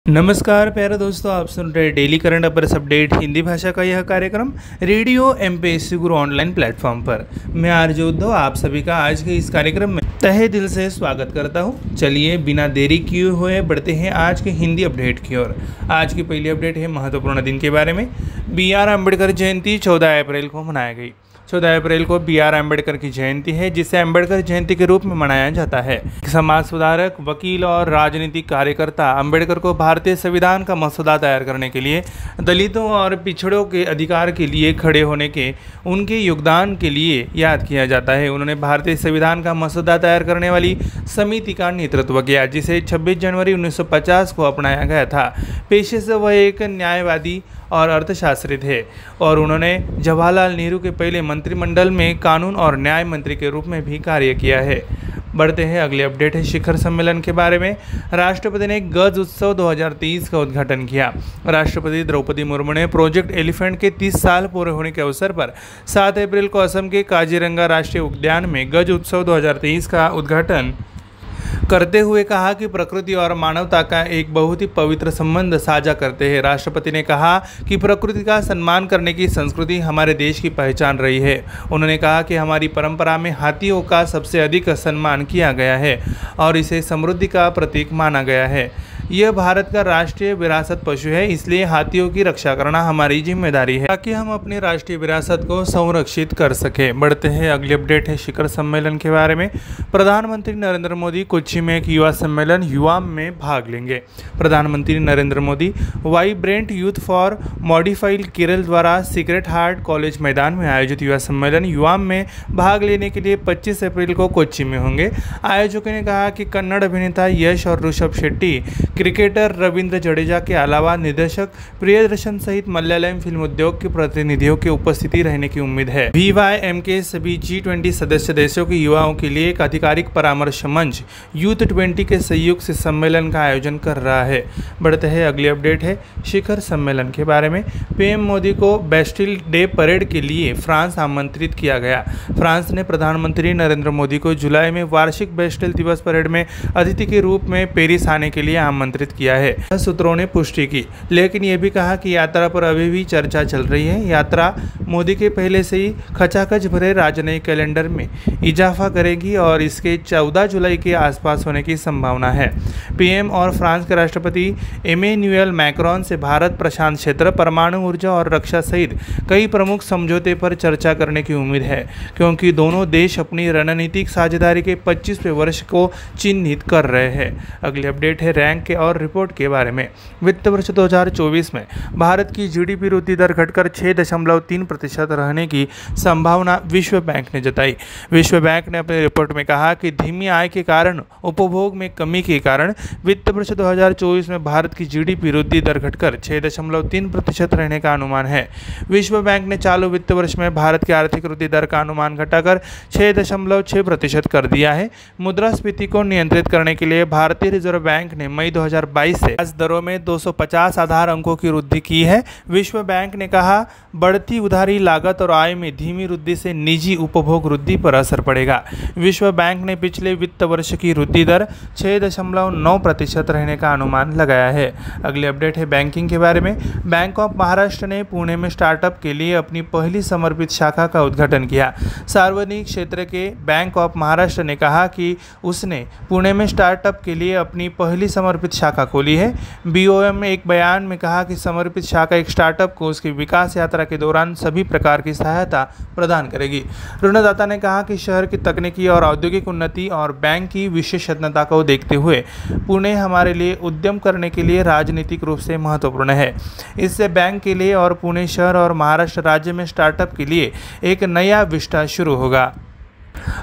नमस्कार प्यारे दोस्तों, आप सुन रहे daily current affairs update Hindi भाषा का यह कार्यक्रम रेडियो एमपीएससी गुरु ऑनलाइन प्लेटफॉर्म पर। मैं आरजे उद्धव आप सभी का आज के इस कार्यक्रम में तहे दिल से स्वागत करता हूं। चलिए बिना देरी किए हुए बढ़ते हैं आज के हिंदी अपडेट की ओर। आज की पहली अपडेट है महत्वपूर्ण दिन के बारे में। BR अम्बेडकर जयंती 14 अप्रैल को मनाई गई। 14 अप्रैल को BR अम्बेडकर की जयंती है, जिसे अम्बेडकर जयंती के रूप में मनाया जाता है। समाज सुधारक, वकील और राजनीतिक कार्यकर्ता अम्बेडकर को भारतीय संविधान का मसौदा तैयार करने के लिए, दलितों और पिछड़ों के अधिकार के लिए खड़े होने के उनके योगदान के लिए याद किया जाता है। उन्होंने भारतीय संविधान का मसौदा तैयार करने वाली समिति का नेतृत्व किया, जिसे 26 जनवरी 1950 को अपनाया गया था। पेशे से वह एक न्यायवादी और अर्थशास्त्री थे और उन्होंने जवाहरलाल नेहरू के पहले मंत्रिमंडल में कानून और न्याय मंत्री के रूप में भी कार्य किया है। बढ़ते हैं अगले अपडेट है शिखर सम्मेलन के बारे में। राष्ट्रपति ने गज उत्सव 2023 का उद्घाटन किया। राष्ट्रपति द्रौपदी मुर्मू ने प्रोजेक्ट एलिफेंट के 30 साल पूरे होने के अवसर पर 7 अप्रैल को असम के काजीरंगा राष्ट्रीय उद्यान में गज उत्सव 2023 का उद्घाटन करते हुए कहा कि प्रकृति और मानवता का एक बहुत ही पवित्र संबंध साझा करते हैं। राष्ट्रपति ने कहा कि प्रकृति का सम्मान करने की संस्कृति हमारे देश की पहचान रही है। उन्होंने कहा कि हमारी परंपरा में हाथियों का सबसे अधिक सम्मान किया गया है और इसे समृद्धि का प्रतीक माना गया है। यह भारत का राष्ट्रीय विरासत पशु है, इसलिए हाथियों की रक्षा करना हमारी जिम्मेदारी है ताकि हम अपनी राष्ट्रीय विरासत को संरक्षित कर सकें। बढ़ते हैं अगली अपडेट है शिखर सम्मेलन के बारे में। प्रधानमंत्री नरेंद्र मोदी कोच्चि में एक युवा सम्मेलन युवाम में भाग लेंगे। प्रधानमंत्री Narendra Modi vibrant youth for modified Kerala द्वारा सीक्रेट हार्ट कॉलेज मैदान में आयोजित युवा सम्मेलन युवाम में भाग लेने के लिए 25 अप्रैल को कोच्चि में होंगे। आयोजकों ने कहा कि कन्नड़ अभिनेता यश और ऋषभ शेट्टी, क्रिकेटर रविंद्र जडेजा के अलावा निर्देशक प्रियदर्शन सहित मलयालम फिल्म उद्योग के प्रतिनिधियों की उपस्थिति रहने की उम्मीद है। BYM के सभी G20 सदस्य देशों के युवाओं के लिए एक आधिकारिक परामर्श मंच यूथ 20 के सहयोग से सम्मेलन का आयोजन कर रहा है। बढ़ते हैं अगली अपडेट है शिखर सम्मेलन के बारे में। PM मोदी को बेस्टिल डे परेड के लिए फ्रांस आमंत्रित किया गया। फ्रांस ने प्रधानमंत्री नरेंद्र मोदी को जुलाई में वार्षिक बेस्टिल दिवस परेड में अतिथि के रूप में पेरिस आने के लिए आमंत्रित किया है। सूत्रों ने पुष्टि की, लेकिन यह भी कहा कि यात्रा पर अभी भी चर्चा चल रही है। यात्रा मोदी के पहले से ही खचाखच भरे राजनयिक कैलेंडर में इजाफा करेगी और इसके 14 जुलाई के आसपास होने की संभावना है। PM और फ्रांस के राष्ट्रपति इमैनुअल मैक्रोन से भारत प्रशांत क्षेत्र, परमाणु ऊर्जा और रक्षा सहित कई प्रमुख समझौते पर चर्चा करने की उम्मीद है, क्योंकि दोनों देश अपनी रणनीतिक साझेदारी के 25वें वर्ष को चिन्हित कर रहे हैं। अगली अपडेट है रैंक के और रिपोर्ट के बारे में। वित्त वर्ष 2024 में भारत की GDP वृद्धि दर घटकर 6.3% रहने की संभावना विश्व बैंक ने जताई। विश्व बैंक ने अपनी रिपोर्ट में कहा कि धीमी आय के कारण उपभोग में कमी के कारण वित्त वर्ष 2024 में भारत की GDP वृद्धि दर घटकर 6.3% रहने का अनुमान है। विश्व बैंक ने चालू वित्त वर्ष में भारत की आर्थिक वृद्धि दर का अनुमान घटाकर 6.6% कर दिया है। मुद्रास्फीति को नियंत्रित करने के लिए भारतीय रिजर्व बैंक ने मई 2022 से ब्याज दरों में 250 आधार अंकों की वृद्धि की है। विश्व बैंक ने कहा, बढ़ती उधारी लागत और आय में धीमी वृद्धि से निजी उपभोग वृद्धि पर असर पड़ेगा। विश्व बैंक ने पिछले वित्त वर्ष की वृद्धि दर 6.9% रहने का अनुमान लगाया है। अगली अपडेट है बैंकिंग के बारे में। बैंक ऑफ महाराष्ट्र ने पुणे में स्टार्टअप के लिए अपनी पहली समर्पित शाखा का उद्घाटन किया। सार्वजनिक क्षेत्र के बैंक ऑफ महाराष्ट्र ने कहा कि उसने पुणे में स्टार्टअप के लिए अपनी पहली समर्पित शाखा खोली है। BOM ने एक बयान में कहा कि समर्पित शाखा एक स्टार्टअप को उसकी विकास यात्रा के दौरान सभी प्रकार की सहायता प्रदान करेगी। ऋणदाता ने कहा कि शहर की तकनीकी और औद्योगिक उन्नति और बैंक की विशेषज्ञता को देखते हुए पुणे हमारे लिए उद्यम करने के लिए राजनीतिक रूप से महत्वपूर्ण है। इससे बैंक के लिए और पुणे शहर और महाराष्ट्र राज्य में स्टार्टअप के लिए एक नया विस्टा शुरू होगा।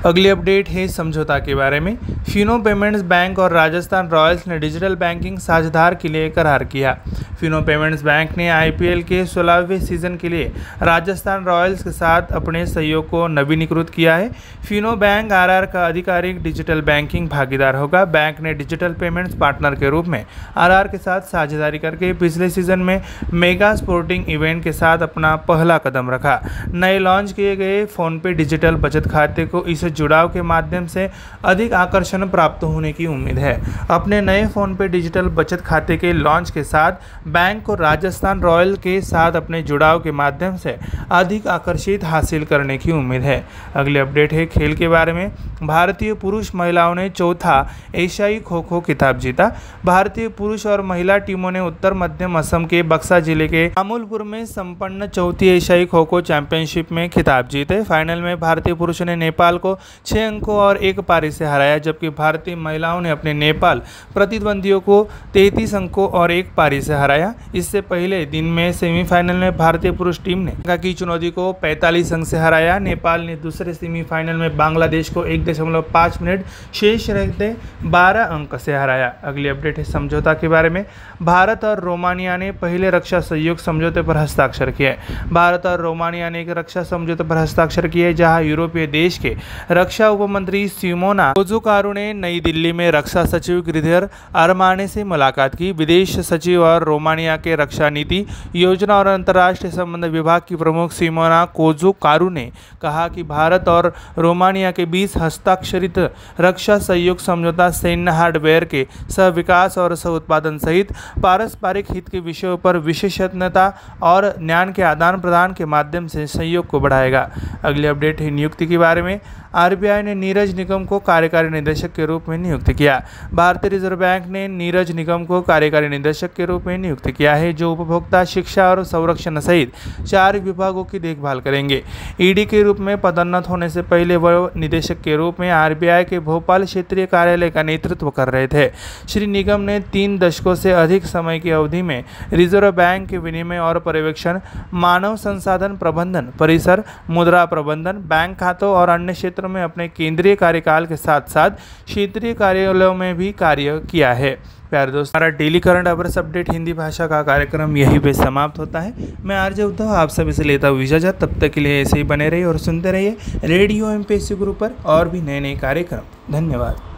अगली अपडेट है समझौता के बारे में। फिनो पेमेंट्स बैंक और राजस्थान रॉयल्स ने डिजिटल बैंकिंग साझेदार के लिए करार किया। फिनो पेमेंट्स बैंक ने IPL के 16वें सीजन के लिए राजस्थान रॉयल्स के साथ अपने सहयोग को नवीनीकृत किया है। फिनो बैंक RR का आधिकारिक डिजिटल बैंकिंग भागीदार होगा। बैंक ने डिजिटल पेमेंट्स पार्टनर के रूप में RR के साथ साझेदारी करके पिछले सीजन में मेगा स्पोर्टिंग इवेंट के साथ अपना पहला कदम रखा। नए लॉन्च किए गए फोनपे डिजिटल बचत खाते को को इस जुड़ाव के माध्यम से अधिक आकर्षण प्राप्त होने की उम्मीद है। अपने नए फ़ोन पे डिजिटल बचत खाते के लॉन्च के साथ बैंक को राजस्थान रॉयल के साथ अपने जुड़ाव के माध्यम से अधिक आकर्षित हासिल करने की उम्मीद है। अगले अपडेट है खेल के बारे में। भारतीय पुरुष महिलाओं ने चौथा एशियाई खो खो खिताब जीता। भारतीय पुरुष और महिला टीमों ने उत्तर मध्यम असम के बक्सा जिले के अमूलपुर में संपन्न चौथी एशियाई खो खो चैंपियनशिप में खिताब जीते। फाइनल में भारतीय पुरुषों ने नेपाल को 6 अंकों और 1 पारी से हराया, जबकि भारतीय महिलाओं ने अपने नेपाल प्रतिद्वंदियों को 33 अंकों और 1 पारी से हराया। इससे पहले दिन में सेमीफाइनल में भारतीय पुरुष टीम ने की चुनौती को 45 अंक से हराया। नेपाल ने दूसरे सेमीफाइनल में बांग्लादेश को 1.5 मिनट शेष रहते 12 अंक से हराया। अगली अपडेट है समझौता के बारे में। भारत और रोमानिया ने पहले रक्षा सहयोग समझौते पर हस्ताक्षर किए। भारत और रोमानिया ने एक रक्षा समझौते पर हस्ताक्षर किए, जहां यूरोपीय देश के रक्षा उपमंत्री सिमोना कोजुकारू ने नई दिल्ली में रक्षा सचिव गिरिधर अरमाने से मुलाकात की। विदेश सचिव और रोमानिया के रक्षा नीति, योजना और अंतर्राष्ट्रीय संबंध विभाग की प्रमुख सिमोना कोजुकारू ने कहा कि भारत और रोमानिया के बीच हस्ताक्षरित रक्षा सहयोग समझौता सैन्य हार्डवेयर के सह विकास और सह उत्पादन सहित पारस्परिक हित के विषयों पर विशेषज्ञता और ज्ञान के आदान प्रदान के माध्यम से सहयोग को बढ़ाएगा। अगली अपडेट है नियुक्ति के बारे में। आरबीआई ने नीरज निगम को कार्यकारी निदेशक के रूप में नियुक्त किया। भारतीय रिजर्व बैंक ने नीरज निगम को कार्यकारी निदेशक के रूप में नियुक्त किया है, जो उपभोक्ता, शिक्षा और संरक्षण सहित 4 विभागों की देखभाल करेंगे। ईडी के रूप में पदोन्नत होने से पहले वह निदेशक के रूप में आरबीआई के भोपाल क्षेत्रीय कार्यालय का नेतृत्व कर रहे थे। श्री निगम ने 3 दशकों से अधिक समय की अवधि में रिजर्व बैंक के विनिमय और पर्यवेक्षण, मानव संसाधन प्रबंधन, परिसर, मुद्रा प्रबंधन, बैंक खातों और अन्य क्षेत्रों में अपने केंद्रीय कार्यकाल के साथ साथ क्षेत्रीय कार्यालयों में भी कार्य किया है। प्यारे दोस्तों, हमारा daily current affairs update Hindi भाषा का कार्यक्रम यहीं पे समाप्त होता है। मैं आरजे उद्धव आप सभी से लेता हूँ इजाजत। तब तक के लिए ऐसे ही बने रहिए और सुनते रहिए रेडियो एमपीएससी गुरु पर और भी नए नए कार्यक्रम। धन्यवाद।